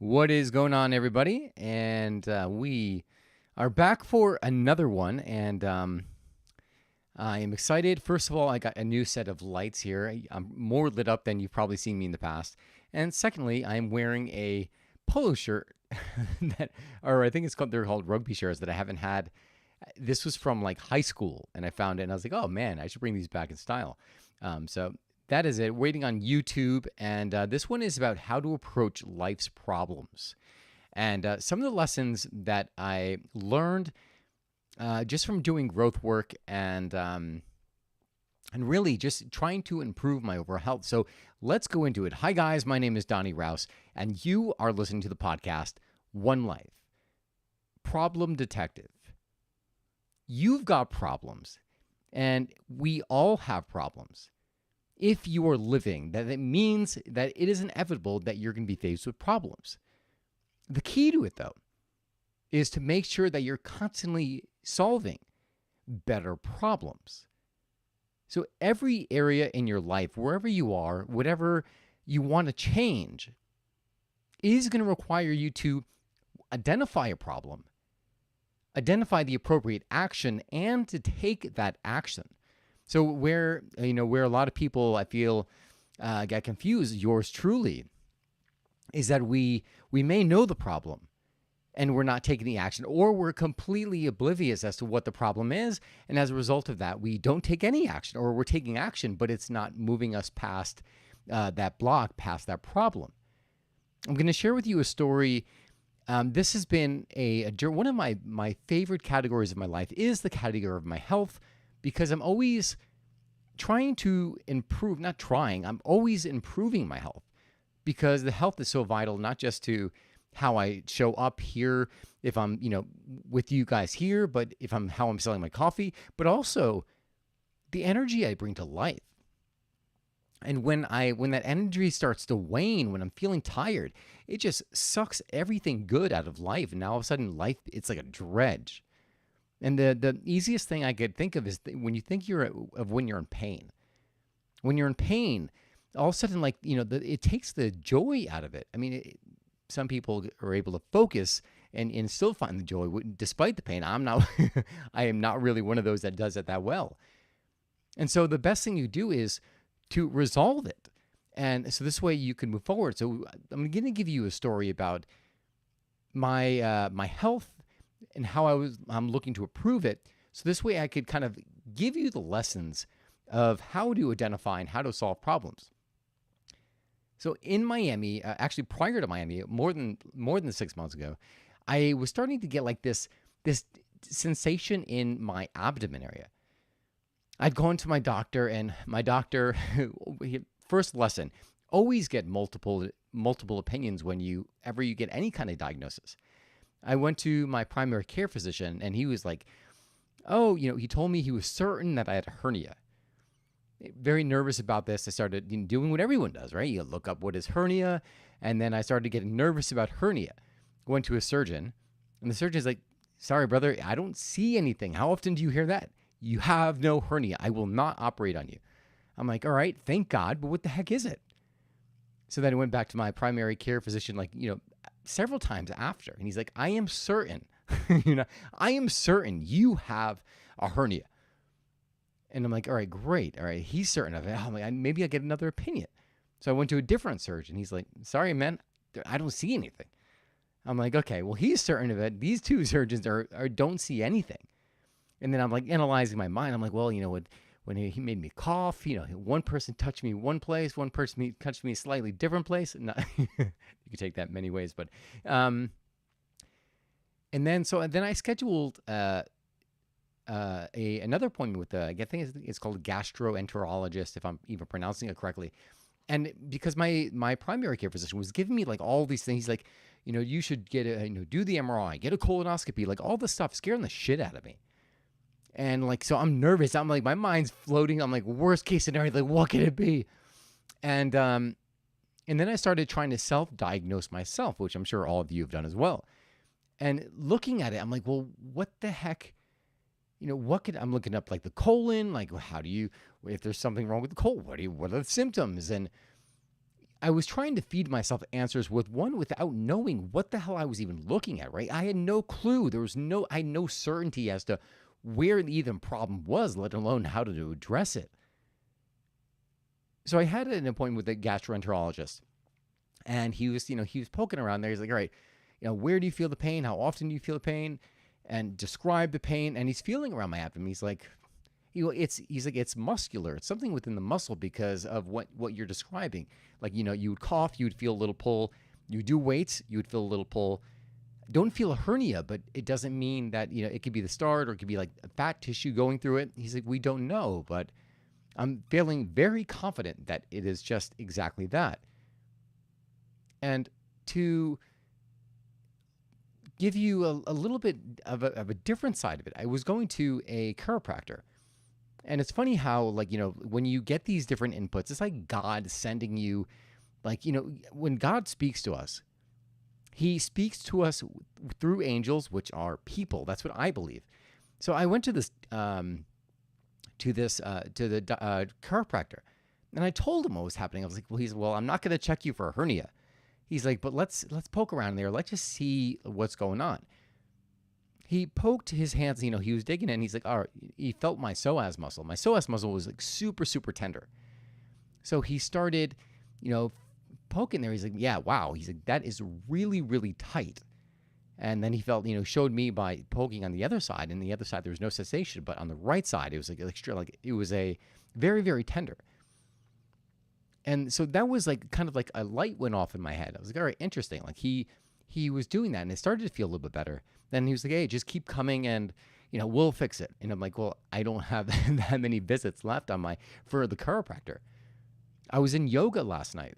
What is going on, everybody? And we are back for another one. And I am excited. First of all, I got a new set of lights here. I'm more lit up than you've probably seen me in the past. And secondly, I'm wearing a polo shirt that, or I think they're called rugby shirts that I haven't had. This was from like high school, and I found it, and I was like, oh man, I should bring these back in style. So that is it. Waiting on YouTube, and this one is about how to approach life's problems. And some of the lessons that I learned just from doing growth work and really just trying to improve my overall health. So let's go into it. Hi guys, my name is Donnie Rouse, and you are listening to the podcast One Life Problem Detective. You've got problems, and we all have problems. If you are living, that it means that it is inevitable that you're going to be faced with problems. The key to it, though, is to make sure that you're constantly solving better problems. So every area in your life, wherever you are, whatever you want to change, is going to require you to identify a problem, identify the appropriate action, and to take that action. So where a lot of people I feel get confused, yours truly, is that we may know the problem and we're not taking the action, or we're completely oblivious as to what the problem is, and as a result of that, we don't take any action, or we're taking action, but it's not moving us past that block, past that problem. I'm going to share with you a story. This has been one of my favorite categories of my life is the category of my health, because I'm always trying to improve, not trying, I'm always improving my health, because the health is so vital, not just to how I show up here, if I'm, with you guys here, but how I'm selling my coffee, but also the energy I bring to life. And when that energy starts to wane, when I'm feeling tired, it just sucks everything good out of life. And now all of a sudden life, it's like a dredge. And the easiest thing I could think of is when you think when you're in pain. When you're in pain, all of a sudden, it takes the joy out of it. I mean, some people are able to focus and still find the joy despite the pain. I'm not. I am not really one of those that does it that well. And so the best thing you do is to resolve it. And so this way you can move forward. So I'm going to give you a story about my health and how I'm looking to improve it. So this way I could kind of give you the lessons of how to identify and how to solve problems. So in Miami, actually prior to Miami, more than 6 months ago, I was starting to get like this sensation in my abdomen area. I'd gone to my doctor, and my doctor, first lesson, always get multiple opinions whenever you get any kind of diagnosis. I went to my primary care physician, and he was like, oh, he told me he was certain that I had a hernia. Very nervous about this. I started doing what everyone does, right? You look up what is hernia, and then I started getting nervous about hernia. Went to a surgeon, and the surgeon's like, sorry, brother, I don't see anything. How often do you hear that? You have no hernia. I will not operate on you. I'm like, all right, thank God, but what the heck is it? So then I went back to my primary care physician, several times after, and he's like, I am certain, I am certain you have a hernia. And I'm like, all right, great. All right, he's certain of it. I'm like, maybe I get another opinion. So I went to a different surgeon. He's like, sorry, man, I don't see anything. I'm like, okay, well, he's certain of it. These two surgeons don't see anything. And then I'm like analyzing my mind. I'm like, well, when he made me cough, one person touched me one place, one person touched me a slightly different place. You could take that many ways, but and then I scheduled another appointment with I think it's called a gastroenterologist, if I'm even pronouncing it correctly. And because my primary care physician was giving me like all these things, he's like, you should get do the MRI, get a colonoscopy, like all this stuff, scaring the shit out of me. And so I'm nervous. I'm like, my mind's floating. I'm like, worst case scenario, like what could it be? And then I started trying to self-diagnose myself, which I'm sure all of you have done as well. And looking at it, I'm like, well, what the heck? I'm looking up like the colon, like how do you, if there's something wrong with the colon, what are the symptoms? And I was trying to feed myself answers without knowing what the hell I was even looking at, right? I had no clue. I had no certainty as to where the even problem was, let alone how to address it. So I had an appointment with a gastroenterologist, and he was poking around there. He's like, all right, where do you feel the pain? How often do you feel the pain? And describe the pain. And he's feeling around my abdomen. He's like, it's muscular. It's something within the muscle because of what you're describing. Like, you would cough, you would feel a little pull. You do weights, you would feel a little pull. Don't feel a hernia, but it doesn't mean that, it could be the start or it could be like fat tissue going through it. He's like, we don't know, but I'm feeling very confident that it is just exactly that. And to give you a little bit of a different side of it, I was going to a chiropractor. And it's funny how, when you get these different inputs, it's like God sending you, when God speaks to us, he speaks to us through angels, which are people. That's what I believe. So I went to the chiropractor, and I told him what was happening. I was like, well, I'm not going to check you for a hernia. He's like, but let's poke around there. Let's just see what's going on. He poked his hands, he was digging in. He's like, all right, he felt my psoas muscle. My psoas muscle was like super, super tender. So he started, poking there. He's like, yeah, wow. He's like, that is really, really tight. And then he felt, showed me by poking on the other side. And the other side, there was no sensation. But on the right side, it was it was a very, very tender. And so that was kind of like a light went off in my head. I was like, all right, interesting. Like he was doing that, and it started to feel a little bit better. Then he was like, hey, just keep coming and, we'll fix it. And I'm like, well, I don't have that many visits left for the chiropractor. I was in yoga last night,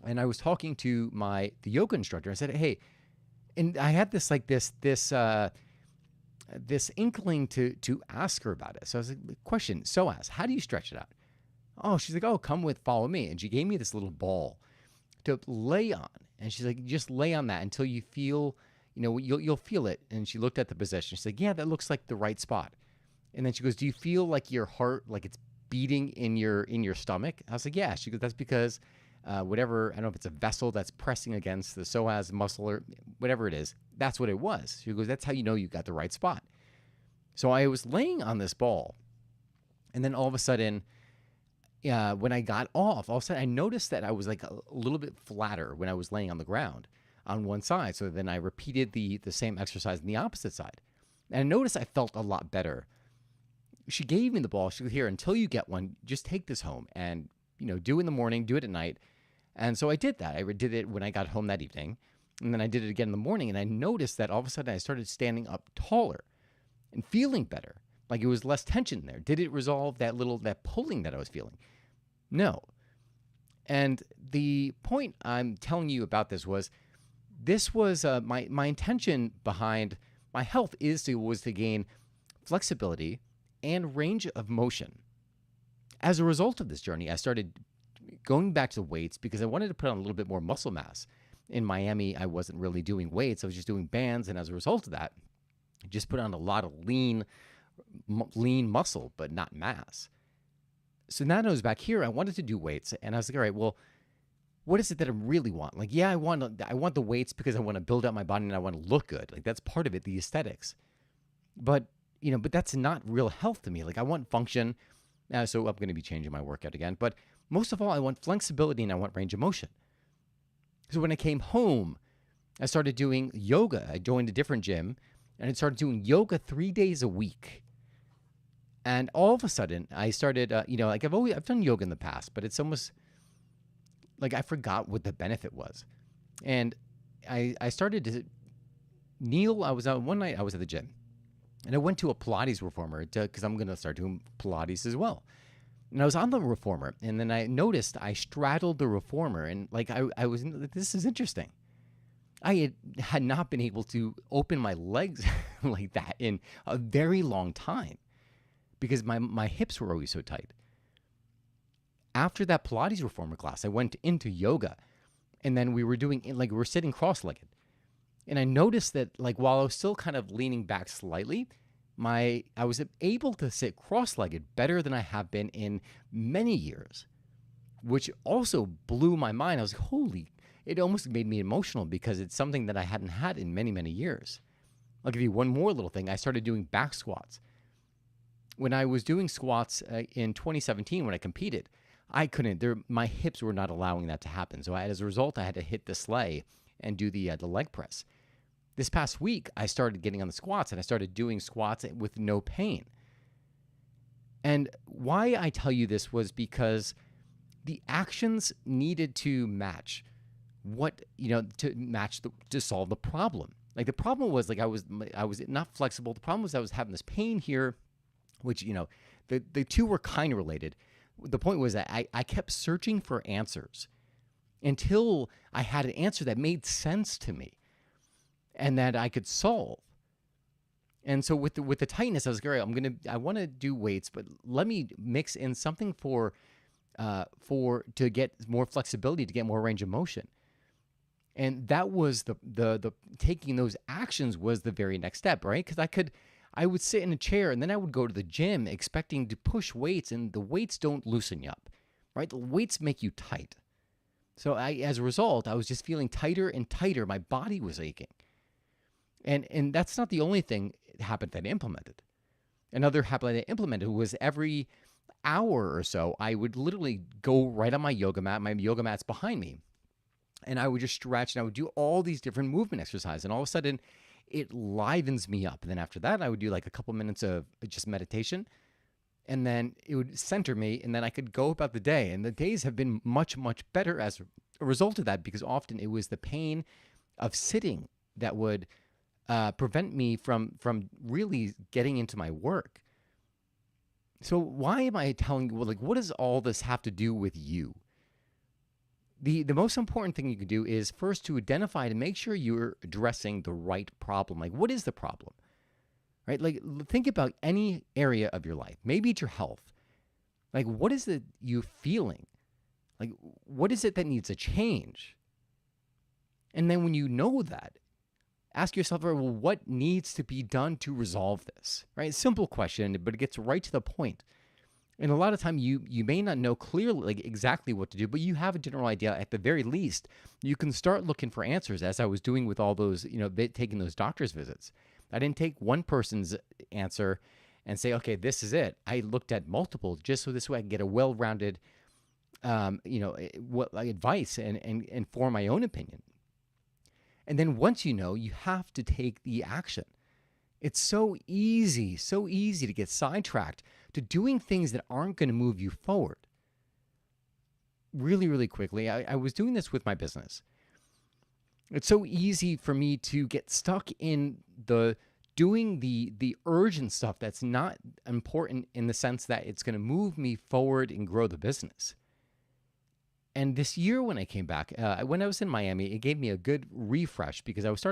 and I was talking to the yoga instructor. I said, hey, and I had this inkling to ask her about it. So I was like, question, psoas, how do you stretch it out? Oh, she's like, oh, follow me. And she gave me this little ball to lay on. And she's like, just lay on that until you feel, you'll feel it. And she looked at the position. She's like, yeah, that looks like the right spot. And then she goes, do you feel like your heart, like it's beating in your stomach? I was like, yeah. She goes, that's because whatever, I don't know if it's a vessel that's pressing against the psoas muscle or whatever it is, that's what it was. She goes, that's how you know you got the right spot. So I was laying on this ball, and then all of a sudden, when I got off, all of a sudden I noticed that I was like a little bit flatter when I was laying on the ground on one side. So then I repeated the same exercise on the opposite side. And I noticed I felt a lot better. She gave me the ball. She goes, here, until you get one, just take this home and, do it in the morning, do it at night. And so I did that. I did it when I got home that evening. And then I did it again in the morning. And I noticed that all of a sudden I started standing up taller and feeling better. Like it was less tension there. Did it resolve that pulling that I was feeling? No. And the point I'm telling you about this was my intention behind my health was to gain flexibility and range of motion. As a result of this journey, I started going back to weights because I wanted to put on a little bit more muscle mass. In Miami, I wasn't really doing weights. I was just doing bands. And as a result of that, I just put on a lot of lean muscle, but not mass. So now I was back here. I wanted to do weights. And I was like, all right, well, what is it that I really want? Like, yeah, I want the weights because I want to build out my body and I want to look good. Like that's part of it, the aesthetics. But that's not real health to me. Like I want function. So I'm going to be changing my workout again. But most of all, I want flexibility and I want range of motion. So when I came home, I started doing yoga. I joined a different gym and I started doing yoga 3 days a week. And all of a sudden, I started, I've done yoga in the past, but it's almost like I forgot what the benefit was. And I started to kneel. One night I was at the gym, and I went to a Pilates reformer because I'm going to start doing Pilates as well. And I was on the reformer, and then I noticed I straddled the reformer, and this is interesting. I had not been able to open my legs like that in a very long time because my hips were always so tight. After that Pilates reformer class, I went into yoga, and then we were sitting cross-legged. And I noticed that while I was still kind of leaning back slightly, I was able to sit cross-legged better than I have been in many years. which also blew my mind. I was like, holy, it almost made me emotional because it's something that I hadn't had in many, many years. I'll give you one more little thing. I started doing back squats. When I was doing squats in 2017, when I competed, I couldn't. My hips were not allowing that to happen. So as a result, I had to hit the sleigh and do the leg press. This past week, I started getting on the squats and I started doing squats with no pain. And why I tell you this was because the actions needed to match to solve the problem. Like the problem was like I was not flexible. The problem was I was having this pain here, which, the two were kind of related. The point was that I kept searching for answers until I had an answer that made sense to me and that I could solve. And so with the tightness, I was like, all right, I want to do weights, but let me mix in something to get more flexibility, to get more range of motion. And that was the taking those actions was the very next step, right? Because I would sit in a chair and then I would go to the gym expecting to push weights, and the weights don't loosen you up, right? The weights make you tight. So as a result, I was just feeling tighter and tighter. My body was aching. And that's not the only habit that I implemented. Another habit that I implemented was every hour or so, I would literally go right on my yoga mat. My yoga mat's behind me. And I would just stretch and I would do all these different movement exercises. And all of a sudden, it livens me up. And then after that, I would do like a couple minutes of just meditation. And then it would center me. And then I could go about the day. And the days have been much, much better as a result of that, because often it was the pain of sitting that would prevent me from really getting into my work. So why am I telling you, what does all this have to do with you? The most important thing you can do is first to identify and make sure you're addressing the right problem. Like, what is the problem? Right? Like, think about any area of your life. Maybe it's your health. Like, what is it you feeling? Like, what is it that needs a change? And then when you know that, ask yourself, well, what needs to be done to resolve this? Right? Simple question, but it gets right to the point. And a lot of time you may not know clearly, like exactly what to do, but you have a general idea. At the very least, you can start looking for answers, as I was doing with all those, taking those doctor's visits. I didn't take one person's answer and say, okay, this is it. I looked at multiple just so this way I can get a well-rounded, advice and form my own opinion. And then once you have to take the action. It's so easy to get sidetracked to doing things that aren't going to move you forward. Really, really quickly, I was doing this with my business. It's so easy for me to get stuck in doing the urgent stuff that's not important in the sense that it's going to move me forward and grow the business. And this year when I came back, when I was in Miami, it gave me a good refresh because I was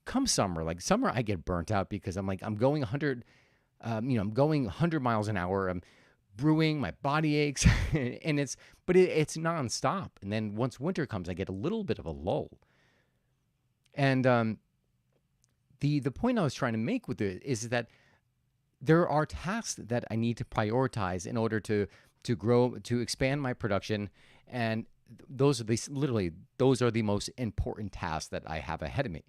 come summer, I get burnt out because I'm going 100, I'm going 100 miles an hour. I'm brewing, my body aches, and it's nonstop. And then once winter comes, I get a little bit of a lull. And the point I was trying to make with it is that there are tasks that I need to prioritize in order to grow, to expand my production, and those are the most important tasks that I have ahead of me.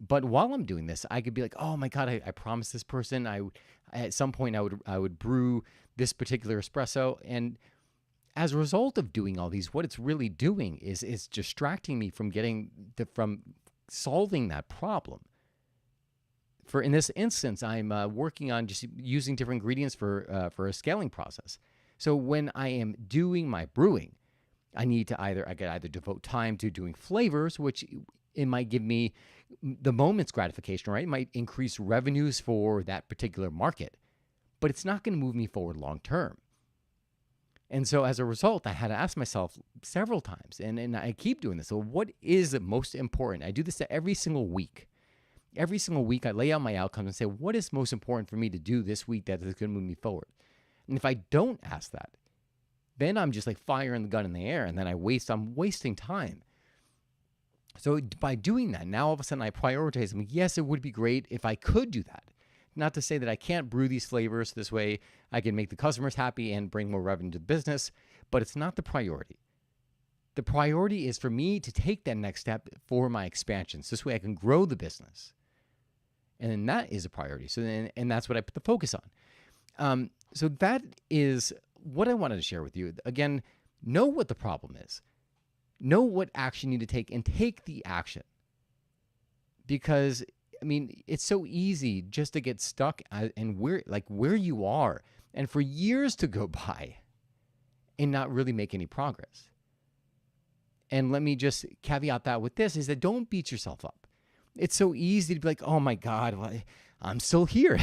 But while I'm doing this, I could be like, oh my God, I promised this person at some point I would brew this particular espresso. And as a result of doing all these, what it's really doing is distracting me from from solving that problem. In this instance, I'm working on just using different ingredients for a scaling process. So when I am doing my brewing, I could either devote time to doing flavors, which it might give me the moment's gratification, right? It might increase revenues for that particular market, but it's not going to move me forward long term. And so as a result, I had to ask myself several times, and I keep doing this. So what is the most important? I do this every single week. Every single week, I lay out my outcomes and say, what is most important for me to do this week that is going to move me forward? And if I don't ask that, then I'm just like firing the gun in the air, and then I'm wasting time. So by doing that, now all of a sudden I prioritize. Yes, it would be great if I could do that. Not to say that I can't brew these flavors this way I can make the customers happy and bring more revenue to the business, but it's not the priority. The priority is for me to take that next step for my expansion. So this way I can grow the business. And then that is a priority. And that's what I put the focus on. So that is what I wanted to share with you. Again, know what the problem is. Know what action you need to take and take the action. Because, I mean, it's so easy just to get stuck and where you are and for years to go by and not really make any progress. And let me just caveat that with this is that don't beat yourself up. It's so easy to be like, oh my God, I'm still here.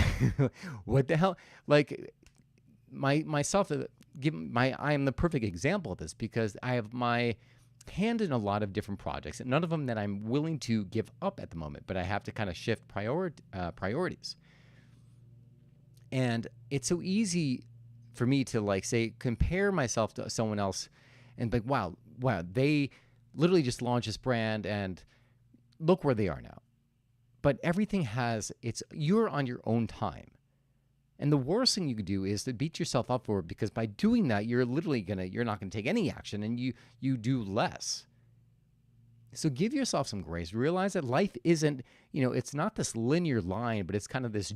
What the hell? Like I am the perfect example of this because I have my hand in a lot of different projects, and none of them that I'm willing to give up at the moment, but I have to kind of shift priorities. And it's so easy for me to like say, compare myself to someone else and be like, wow, they literally just launched this brand and look where they are now. But everything you're on your own time. And the worst thing you could do is to beat yourself up for it, because by doing that, you're not gonna take any action, and you do less. So give yourself some grace. Realize that life isn't, it's not this linear line, but it's kind of this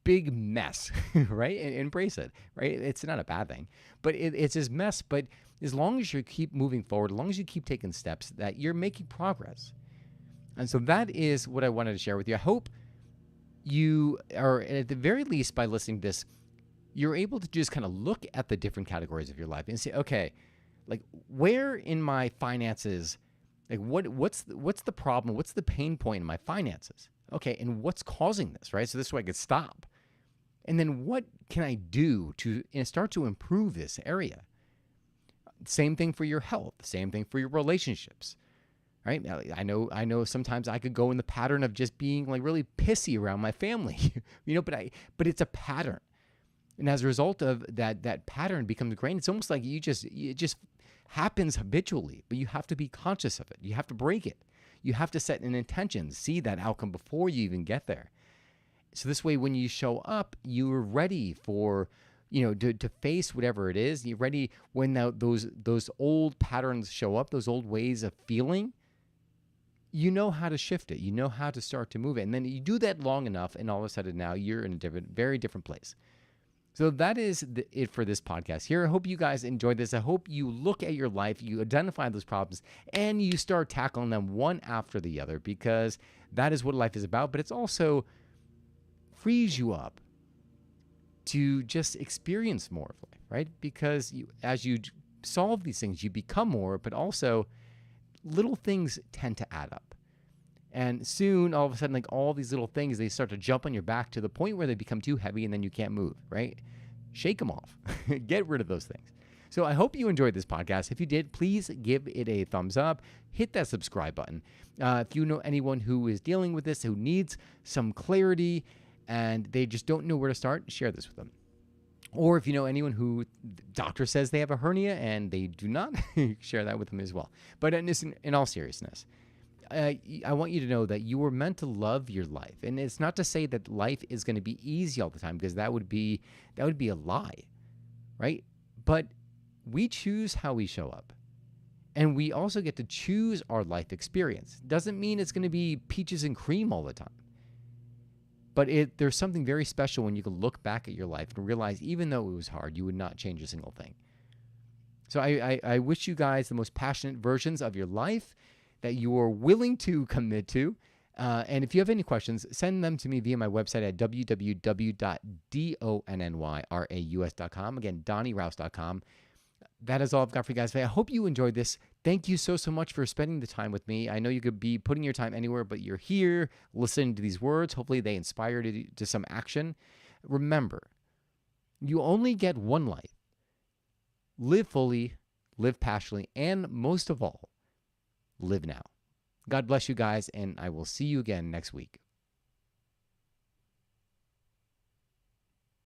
big mess, right? And embrace it, right? It's not a bad thing, but it's this mess. But as long as you keep moving forward, as long as you keep taking steps, that you're making progress. And so that is what I wanted to share with you. I hope you are, at the very least, by listening to this, you're able to just kind of look at the different categories of your life and say, okay, like where in my finances, like what's the problem? What's the pain point in my finances? Okay, and what's causing this, right? So this way I could stop. And then what can I do to start to improve this area? Same thing for your health. Same thing for your relationships. Right? I know sometimes I could go in the pattern of just being like really pissy around my family, but it's a pattern. And as a result of that pattern becomes ingrained. It's almost like it just happens habitually, but you have to be conscious of it. You have to break it. You have to set an intention, see that outcome before you even get there. So this way, when you show up, you're ready for, to face whatever it is. You're ready when those old patterns show up, those old ways of feeling. You know how to shift it. You know how to start to move it. And then you do that long enough, and all of a sudden now you're in a very different place. So that is it for this podcast here. I hope you guys enjoyed this. I hope you look at your life, you identify those problems, and you start tackling them one after the other, because that is what life is about. But it's also frees you up to just experience more of life, right? Because as you solve these things, you become more, but also little things tend to add up. And soon, all of a sudden, like all these little things, they start to jump on your back to the point where they become too heavy and then you can't move, right? Shake them off. Get rid of those things. So I hope you enjoyed this podcast. If you did, please give it a thumbs up. Hit that subscribe button. If you know anyone who is dealing with this, who needs some clarity and they just don't know where to start, share this with them. Or if you know anyone who the doctor says they have a hernia and they do not, share that with them as well. But in all seriousness, I want you to know that you were meant to love your life. And it's not to say that life is going to be easy all the time, because that would be a lie, right? But we choose how we show up. And we also get to choose our life experience. Doesn't mean it's going to be peaches and cream all the time. But there's something very special when you can look back at your life and realize, even though it was hard, you would not change a single thing. So I wish you guys the most passionate versions of your life that you are willing to commit to. And if you have any questions, send them to me via my website at www.donnyrous.com. Again, DonnieRouse.com. That is all I've got for you guys today. I hope you enjoyed this. Thank you so much for spending the time with me. I know you could be putting your time anywhere, but you're here listening to these words. Hopefully they inspire you to some action. Remember, you only get one life. Live fully, live passionately, and most of all, live now. God bless you guys, and I will see you again next week.